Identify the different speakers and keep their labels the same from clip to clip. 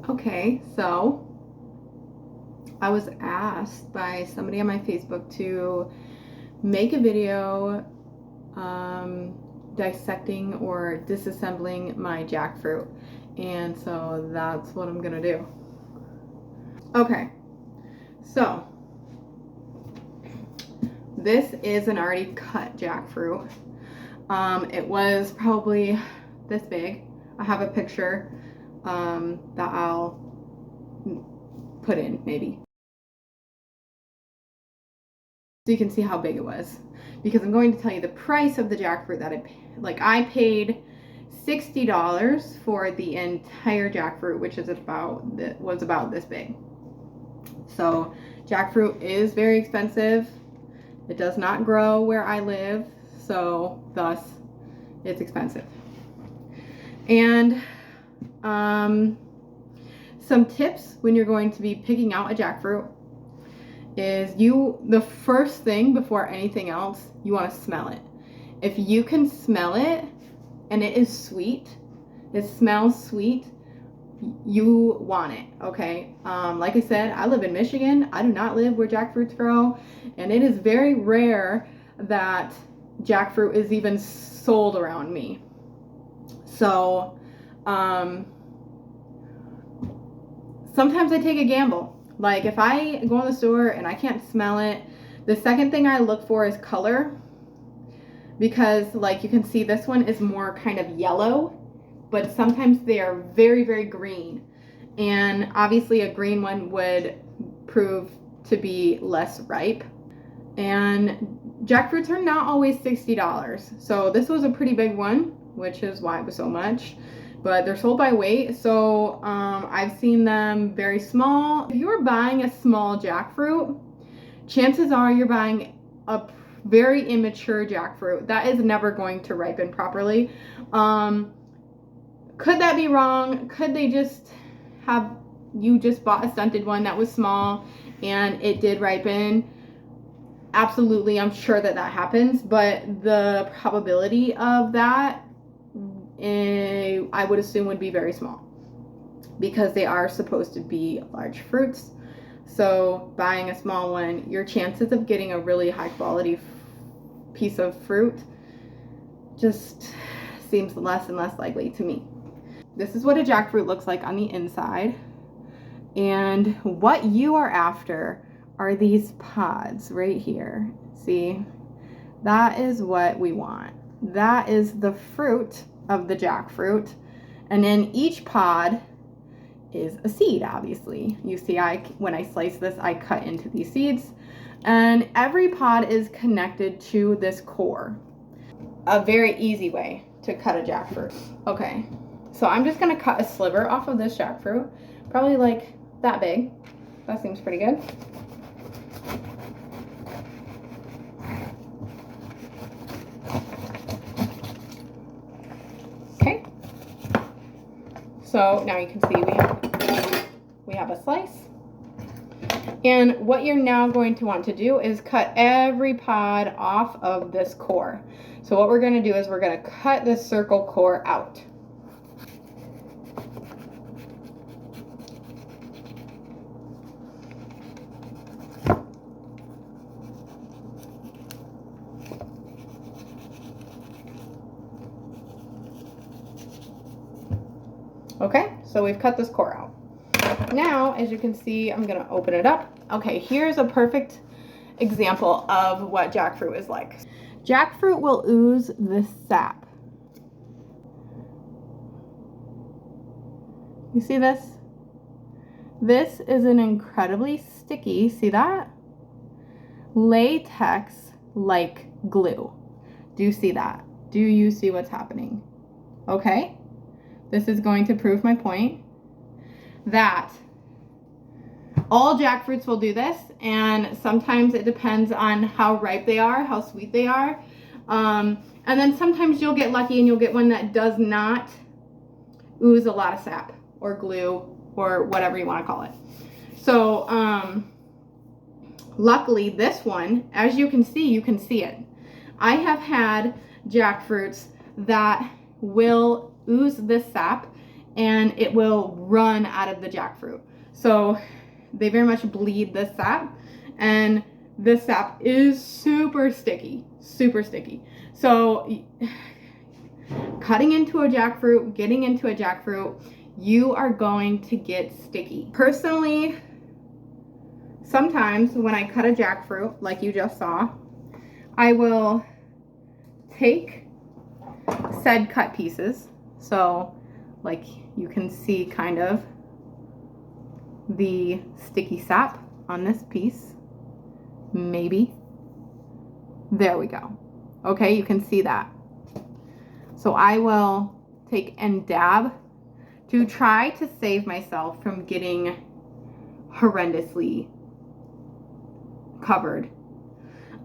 Speaker 1: Okay, so I was asked by somebody on my Facebook to make a video dissecting or disassembling my jackfruit, and so that's what I'm gonna do. Okay, so this is an already cut jackfruit. It was probably this big. I have a picture that I'll put in maybe, so you can see how big it was, because I'm going to tell you the price of the jackfruit that I paid $60 for the entire jackfruit, which is was about this big. So jackfruit is very expensive. It does not grow where I live, so thus it's expensive. And some tips when you're going to be picking out a jackfruit is the first thing before anything else, you want to smell it. If you can smell it and it is sweet, it smells sweet, you want it, okay? Like I said, I live in Michigan. I do not live where jackfruits grow, and it is very rare that jackfruit is even sold around me. So sometimes I take a gamble. Like if I go in the store and I can't smell it, the second thing I look for is color, because like you can see this one is more kind of yellow, but sometimes they are very, very green. And obviously a green one would prove to be less ripe. And jackfruits are not always $60. So this was a pretty big one, which is why it was so much. But they're sold by weight, so I've seen them very small. If you're buying a small jackfruit, chances are you're buying a very immature jackfruit that is never going to ripen properly. Could that be wrong? Could they just you just bought a stunted one that was small and it did ripen? Absolutely, I'm sure that happens, but the probability of that, I would assume, would be very small, because they are supposed to be large fruits. So buying a small one, your chances of getting a really high quality piece of fruit just seems less and less likely to me. This is what a jackfruit looks like on the inside. And what you are after are these pods right here. See, that is what we want. That is the fruit of the jackfruit. And in each pod is a seed, obviously. You see, when I slice this, I cut into these seeds. And every pod is connected to this core. A very easy way to cut a jackfruit. Okay, so I'm just gonna cut a sliver off of this jackfruit, probably like that big. That seems pretty good. Okay, so now you can see we have a slice. And what you're now going to want to do is cut every pod off of this core. So what we're going to do is we're going to cut this circle core out. Okay, so we've cut this core out. Now, as you can see, I'm going to open it up. Okay, here's a perfect example of what jackfruit is like. Jackfruit will ooze the sap. You see this? This is an incredibly sticky, see that? Latex-like glue. Do you see that? Do you see what's happening? Okay, this is going to prove my point that all jackfruits will do this, and sometimes it depends on how ripe they are, how sweet they are. And then sometimes you'll get lucky and you'll get one that does not ooze a lot of sap or glue or whatever you want to call it. So luckily this one, as you can see it. I have had jackfruits that will ooze this sap and it will run out of the jackfruit. So they very much bleed this sap, and this sap is super sticky, super sticky. So cutting into a jackfruit, getting into a jackfruit, you are going to get sticky. Personally, sometimes when I cut a jackfruit, like you just saw, I will take said cut pieces. So like you can see kind of the sticky sap on this piece, maybe. There we go. Okay, you can see that. So I will take and dab to try to save myself from getting horrendously covered.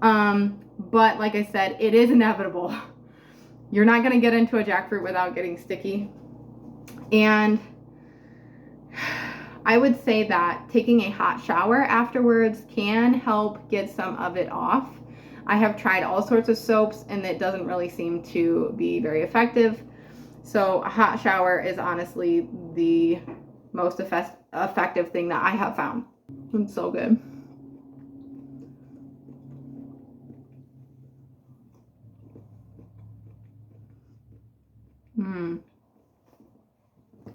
Speaker 1: But like I said, it is inevitable. You're not going to get into a jackfruit without getting sticky. And I would say that taking a hot shower afterwards can help get some of it off. I have tried all sorts of soaps and it doesn't really seem to be very effective. So a hot shower is honestly the most effective thing that I have found. It's so good.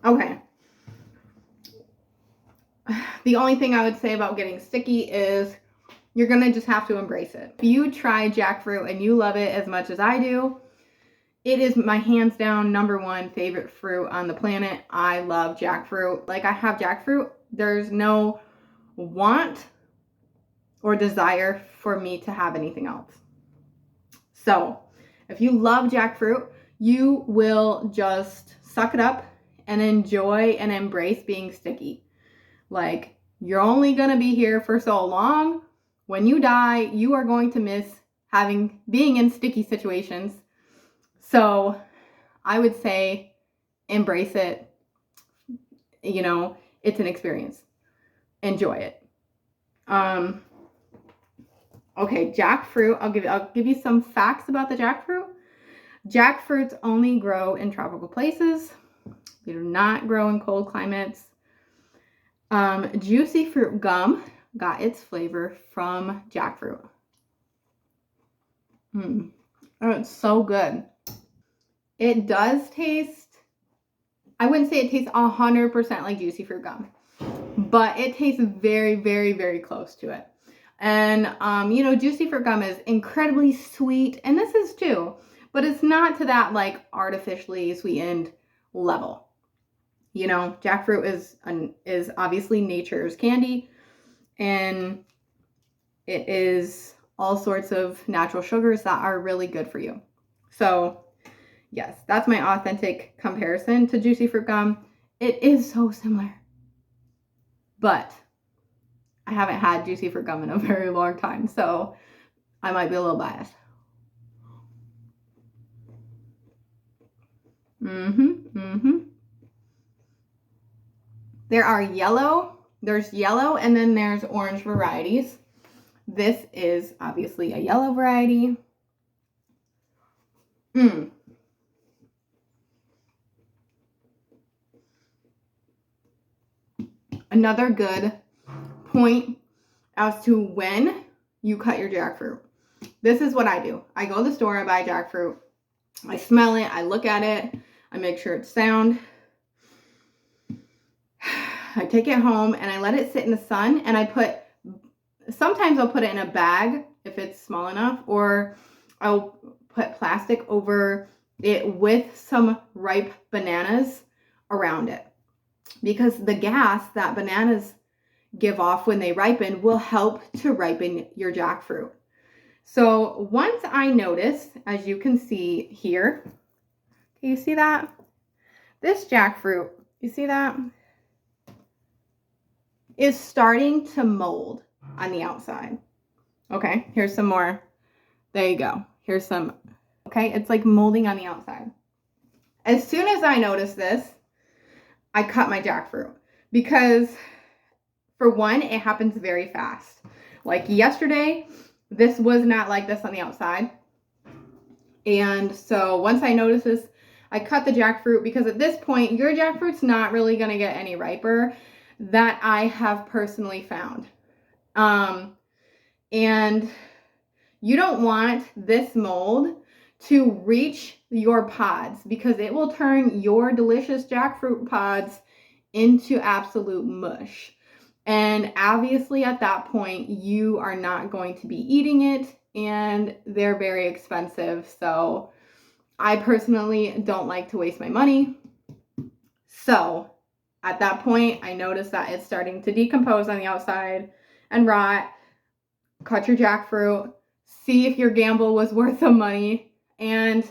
Speaker 1: Okay. The only thing I would say about getting sticky is you're gonna just have to embrace it. If you try jackfruit and you love it as much as I do, it is my hands down #1 favorite fruit on the planet. I love jackfruit. Like, I have jackfruit. There's no want or desire for me to have anything else. So if you love jackfruit, you will just suck it up and enjoy and embrace being sticky. Like, you're only gonna be here for so long. When you die, you are going to miss being in sticky situations. So I would say embrace it. You know, it's an experience. Enjoy it. Okay, jackfruit. I'll give you some facts about the jackfruit. Jackfruits only grow in tropical places. They do not grow in cold climates. Juicy fruit gum got its flavor from jackfruit. Oh, it's so good. It does taste, I wouldn't say it tastes 100% like juicy fruit gum, but it tastes very, very, very close to it. And, you know, juicy fruit gum is incredibly sweet, and this is too, but it's not to that like artificially sweetened level. You know, jackfruit is obviously nature's candy, and it is all sorts of natural sugars that are really good for you. So yes, that's my authentic comparison to juicy fruit gum. It is so similar, but I haven't had juicy fruit gum in a very long time, so I might be a little biased. There's yellow and then there's orange varieties. This is obviously a yellow variety. Another good point as to when you cut your jackfruit. This is what I do. I go to the store, I buy jackfruit, I smell it, I look at it, I make sure it's sound. I take it home and I let it sit in the sun, and sometimes I'll put it in a bag if it's small enough, or I'll put plastic over it with some ripe bananas around it, because the gas that bananas give off when they ripen will help to ripen your jackfruit. So once I notice, as you can see here, can you see that? This jackfruit, you see that? Is starting to mold on the outside. Okay, here's some more. There you go. Here's some. Okay, it's like molding on the outside. As soon as I notice this, I cut my jackfruit, because for one, it happens very fast. Like yesterday, this was not like this on the outside. And so once I notice this, I cut the jackfruit because at this point, your jackfruit's not really going to get any riper that I have personally found. And you don't want this mold to reach your pods because it will turn your delicious jackfruit pods into absolute mush. And obviously at that point, you are not going to be eating it, and they're very expensive. So I personally don't like to waste my money. So at that point, I noticed that it's starting to decompose on the outside and rot. Cut your jackfruit. See if your gamble was worth the money. And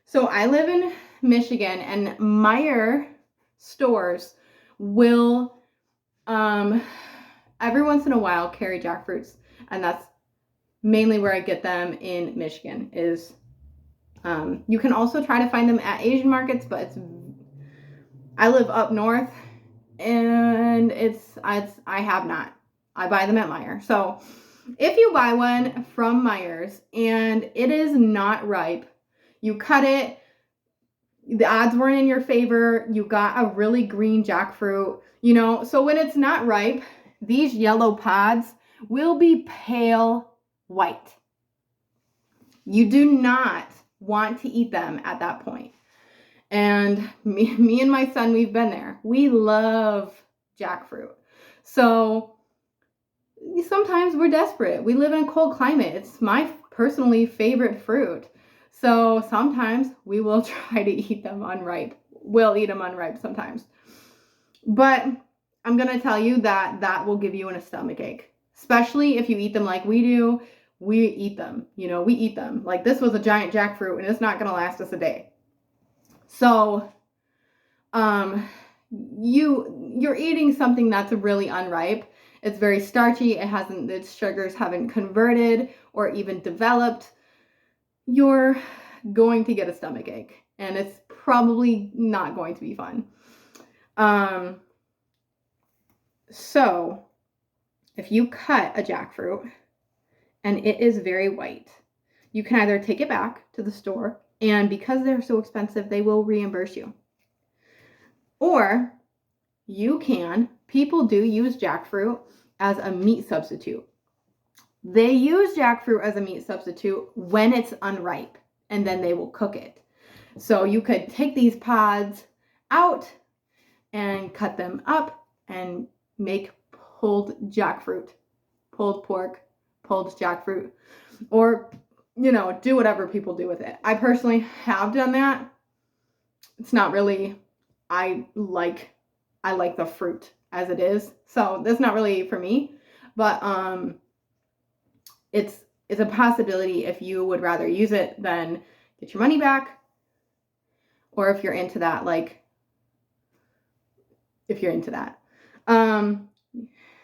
Speaker 1: so I live in Michigan, and Meijer stores will every once in a while carry jackfruits, and that's mainly where I get them in Michigan. Is you can also try to find them at Asian markets, but I live up north, and I have not. I buy them at Meijer. So if you buy one from Meijer's and it is not ripe, you cut it, the odds weren't in your favor, you got a really green jackfruit, so when it's not ripe, these yellow pods will be pale white. You do not want to eat them at that point. And me and my son, we've been there. We love jackfruit. So sometimes we're desperate. We live in a cold climate. It's my personally favorite fruit. So sometimes we will try to eat them unripe. We'll eat them unripe sometimes. But I'm going to tell you that will give you a stomach ache, especially if you eat them like we do. We eat them, we eat them. Like this was a giant jackfruit and it's not going to last us a day. So, you're eating something that's really unripe. It's very starchy. Its sugars haven't converted or even developed. You're going to get a stomach ache, and it's probably not going to be fun. So if you cut a jackfruit and it is very white, you can either take it back to the store, and because they're so expensive, they will reimburse you. Or people do use jackfruit as a meat substitute. They use jackfruit as a meat substitute when it's unripe, and then they will cook it. So you could take these pods out and cut them up and make pulled jackfruit, pulled pork, pulled jackfruit, or do whatever people do with it. I personally have done that. It's not really, I like the fruit as it is. So that's not really for me, but it's a possibility if you would rather use it than get your money back, or if you're into that,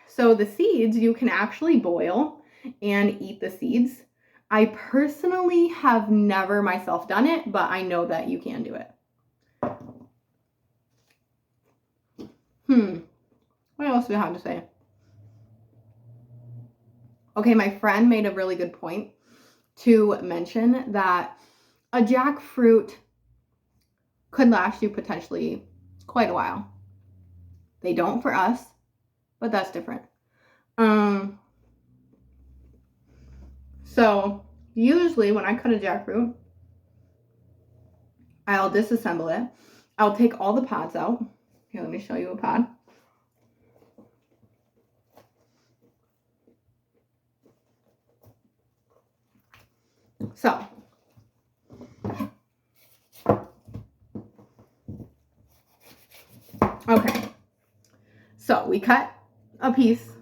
Speaker 1: so the seeds you can actually boil and eat the seeds. I personally have never myself done it, but I know that you can do it. What else do I have to say? Okay, my friend made a really good point to mention that a jackfruit could last you potentially quite a while. They don't for us, but that's different. So usually when I cut a jackfruit, I'll disassemble it. I'll take all the pods out. Here, let me show you a pod. So, okay. So we cut a piece,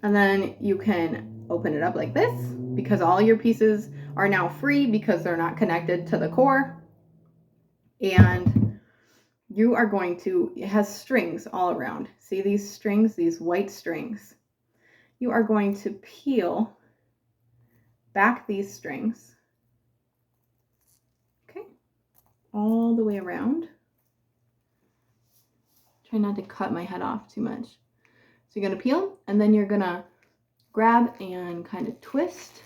Speaker 1: and then you can open it up like this, because all your pieces are now free because they're not connected to the core. And you are going to, it has strings all around. See these strings, these white strings? You are going to peel back these strings, okay, all the way around. Try not to cut my head off too much. So you're gonna peel, and then you're gonna grab and kind of twist,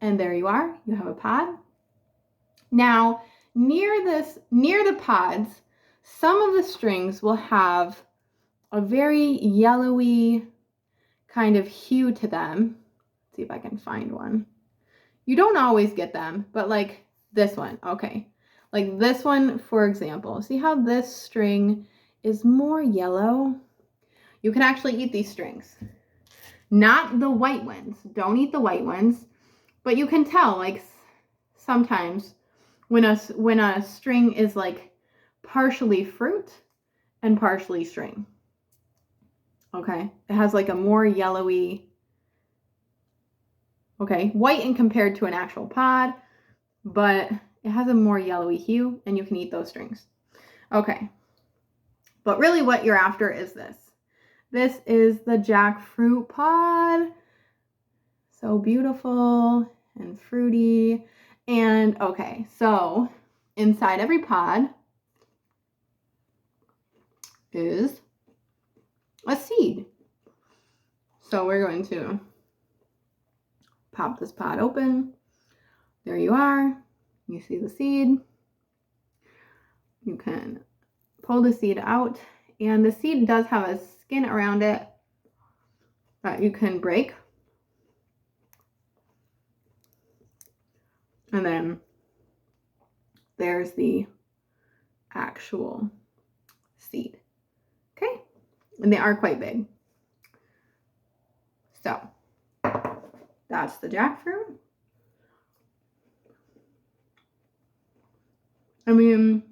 Speaker 1: and there you are. You have a pod. Now, near the pods, some of the strings will have a very yellowy kind of hue to them. Let's see if I can find one. You don't always get them, but like this one, okay. Like this one, for example. See how this string is more yellow? You can actually eat these strings. Not the white ones. Don't eat the white ones. But you can tell, like, sometimes when a string is like partially fruit and partially string. Okay? It has like a more yellowy, okay, white in compared to an actual pod, but it has a more yellowy hue, and you can eat those strings. Okay. But really what you're after is this. This is the jackfruit pod. So beautiful and fruity. And okay, so inside every pod is a seed. So we're going to pop this pod open. There you are. You see the seed. You can pull the seed out, and the seed does have a skin around it that you can break. And then there's the actual seed. Okay? And they are quite big. So that's the jackfruit. I mean,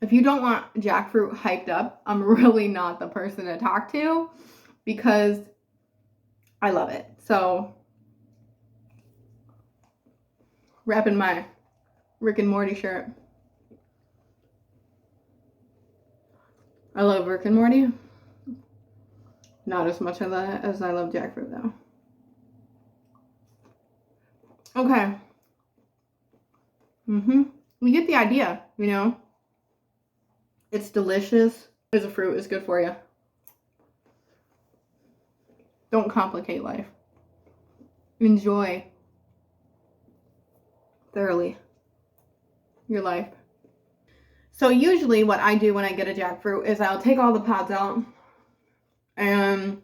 Speaker 1: if you don't want jackfruit hyped up, I'm really not the person to talk to, because I love it. So, wrapping my Rick and Morty shirt. I love Rick and Morty. Not as much as I love jackfruit, though. Okay. You get the idea, you know? It's delicious. As a fruit, it's good for you. Don't complicate life. Enjoy thoroughly your life. So usually what I do when I get a jackfruit is I'll take all the pods out and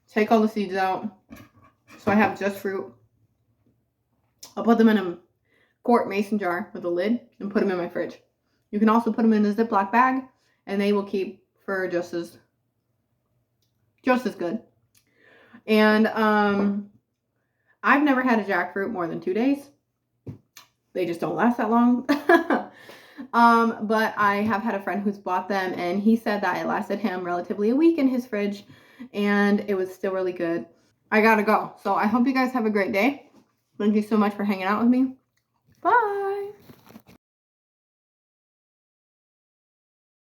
Speaker 1: take all the seeds out. So I have just fruit. I'll put them in a quart mason jar with a lid and put them in my fridge. You can also put them in a Ziploc bag, and they will keep for just as good. And I've never had a jackfruit more than 2 days. They just don't last that long. But I have had a friend who's bought them, and he said that it lasted him relatively a week in his fridge, and it was still really good. I gotta go. So I hope you guys have a great day. Thank you so much for hanging out with me. Bye.